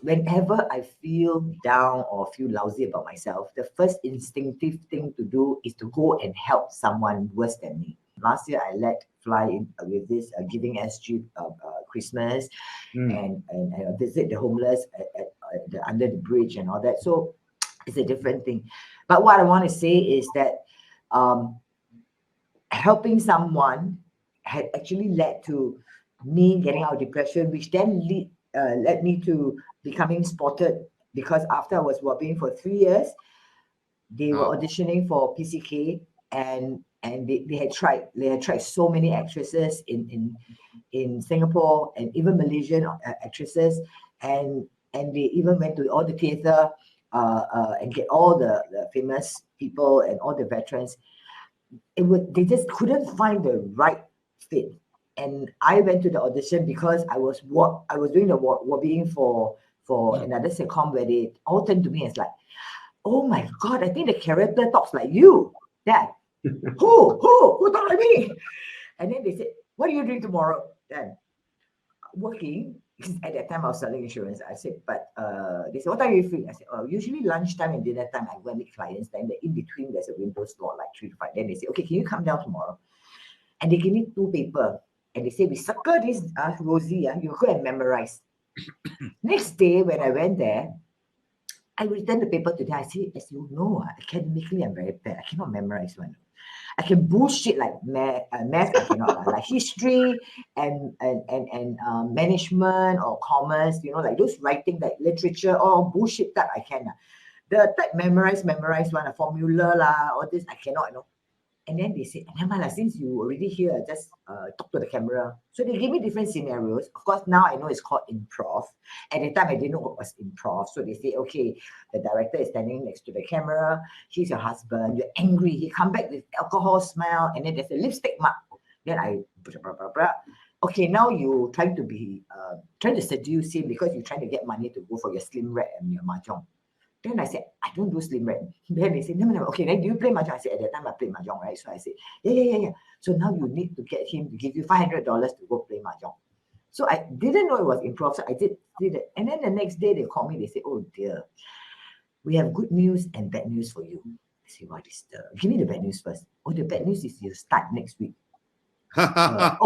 whenever I feel down or feel lousy about myself, the first instinctive thing to do is to go and help someone worse than me. Last year, I let fly in with this Giving SG Christmas and visit the homeless under the bridge and all that. So it's a different thing. But what I want to say is that helping someone had actually led to me getting out of depression, which then led me to becoming spotted, because after I was working for 3 years, they were auditioning for PCK, and they had tried so many actresses in Singapore and even Malaysian actresses, and they even went to all the theatre and get all the famous people and all the veterans. They just couldn't find the right fit. And I went to the audition because I was doing the lobbying for another sitcom where they all turned to me and it's like, oh my God, I think the character talks like you. Dad. Who talk like me? And then they said, what are you doing tomorrow? Then working. At that time I was selling insurance. I said, but they said, what time are you free? I said, usually lunchtime and dinner time I go and meet clients. Then in between there's a window slot like 3 to 5. Then they say, okay, can you come down tomorrow? And they give me 2 papers. And they say, we circle this, Rosie, you go and memorize. Next day, when I went there, I returned the paper to them. I said, as you know, academically, I'm very bad. I cannot memorize one. I can bullshit like math, I cannot. Like history and management or commerce, like those writing, like literature, or bullshit that I can. The type memorize one, a formula, all this, I cannot, And then they said, never mind, since you already here, just talk to the camera. So they gave me different scenarios. Of course, now I know it's called improv. At the time, I didn't know what was improv. So they say, okay, the director is standing next to the camera. He's your husband. You're angry. He come back with alcohol smell. And then there's a lipstick mark. Then I, okay, now you trying to seduce him because you're trying to get money to go for your slim rat and your mahjong. Then I said, I don't do slim rat. Then they said, no. Okay, then do you play mahjong? I said, at that time I played mahjong, right? So I said, yeah. So now you need to get him to give you $500 to go play mahjong. So I didn't know it was improv, so I did it. And then the next day they called me, they said, oh dear, we have good news and bad news for you. I said, what is give me the bad news first. Oh, the bad news is you start next week. Wow.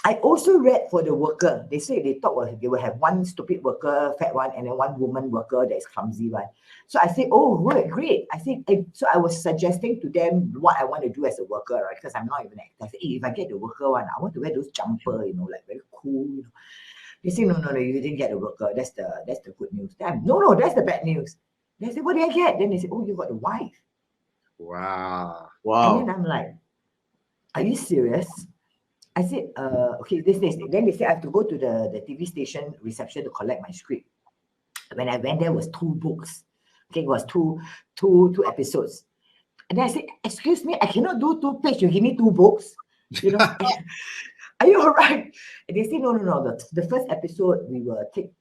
I also read for the worker. They say they thought they will have one stupid worker, fat one, and then one woman worker that is clumsy one. So I said, oh, great. I think so. I was suggesting to them what I want to do as a worker, right? Because I'm not even an actor. I said, hey, if I get the worker one, I want to wear those jumper, like very cool. They say, no, you didn't get the worker. That's the good news. Then, no, that's the bad news. They said, what did I get? Then they said, oh, you got the wife. Wow. And then I'm like, are you serious? I said, okay, this. Then they said I have to go to the TV station reception to collect my script. When I went there, it was 2 books. Okay, it was two episodes. And then I said, excuse me, I cannot do 2 pages. You give me 2 books? Are you all right? And they said, no. The first episode, we will take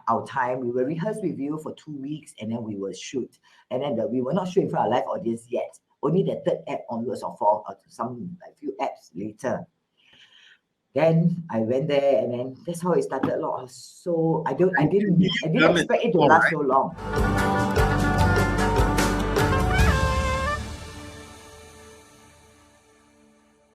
our time. We will rehearse with you for 2 weeks, and then we will shoot. And then we will not shoot in front of a live audience yet. Only the 3rd act onwards or 4th, or a few acts later. Then I went there, and then that's how it started. So I didn't expect it to last so long.